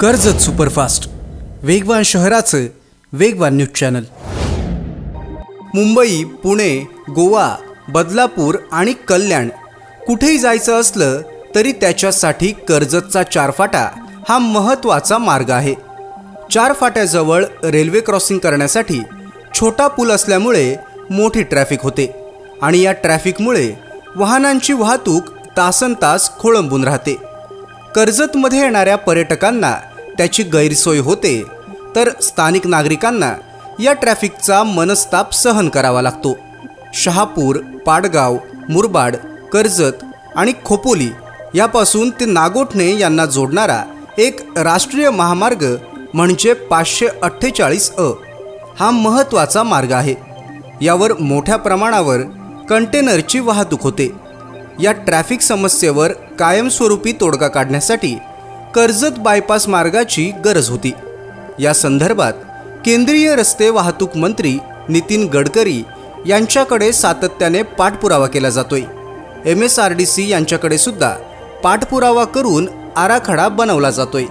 Karjat superfast वेगवान शहराचं वेगवान न्यूज चॅनल। मुंबई, पुणे, गोवा, बदलापूर आणि कल्याण कुठेही जायचं असलं तरी त्याच्यासाठी कर्जतचा चारफाटा हा महत्त्वाचा मार्ग आहे। चारफाट्याजवळ रेल्वे क्रॉसिंग करण्यासाठी छोटा पूल असल्यामुळे मोठी ट्रॅफिक होते आणि या ट्रॅफिकमुळे वाहनांची वाहतूक तासनतास खोळंबून राहते। कर्जतमध्ये येणाऱ्या पर्यटकांना त्याची गैरसोय होते, तर स्थानिक नागरिकांना या ट्रॅफिकचा मनस्ताप सहन करावा लागतो। शहापूर, पाडगाव, मुरबाड, कर्जत आणि खोपोली यापासून ते नागोठणे यांना जोडणारा एक राष्ट्रीय महामार्ग म्हणजे 548 हा महत्त्वाचा मार्ग आहे। यावर मोठ्या प्रमाणावर कंटेनरची वाहतूक होते। या ट्रॅफिक समस्येवर कायमस्वरूपी तोडगा काढण्यासाठी कर्जत बायपास मार्गाची गरज होती। या संदर्भात केंद्रीय रस्ते वाहतूक मंत्री नितीन गडकरी यांच्याकडे सातत्याने पाठपुरावा केला जातोय। MSRDC यांच्याकडे सुद्धा पाठपुरावा करून आराखडा बनवला जातोय।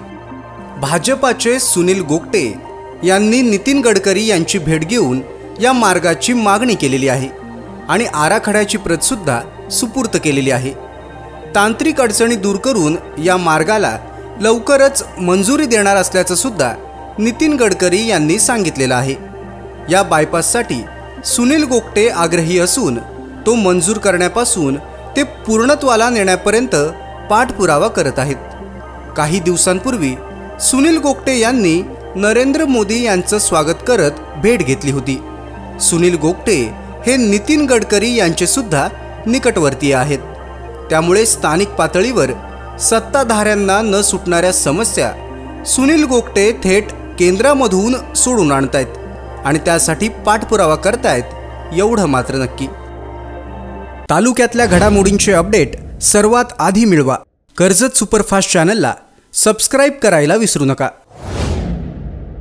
भाजपाचे सुनील गोगटे यांनी नितीन गडकरी यांची भेट घेऊन या मार्गाची मागणी केलेली आहे आणि आराखड्याची प्रत सुद्धा सुपूर्त केलेली आहे। तांत्रिक अडचणी दूर करून या मार्गाला लवकरच मंजुरी देणार असल्याचं सुद्धा नितीन गडकरी यांनी सांगितलेलं आहे। या बायपाससाठी सुनील गोगटे आग्रही असून तो मंजूर करण्यापासून ते पूर्णत्वाला नेण्यापर्यंत पाठपुरावा करत आहेत। काही दिवसांपूर्वी सुनील गोगटे यांनी नरेंद्र मोदी यांचं स्वागत करत भेट घेतली होती। सुनील गोगटे हे नितीन गडकरी यांचे सुद्धा निकटवर्तीय आहेत, त्यामुळे स्थानिक पातळीवर सत्ताधाऱ्यांना न सुटणाऱ्या समस्या सुनील गोगटे थेट केंद्रामधून सोडून आणतायत आणि त्यासाठी पाठपुरावा करतायत एवढं मात्र नक्की। तालुक्यातल्या घडामोडींचे अपडेट सर्वात आधी मिळवा। कर्जत सुपरफास्ट चॅनलला सबस्क्राईब करायला विसरू नका।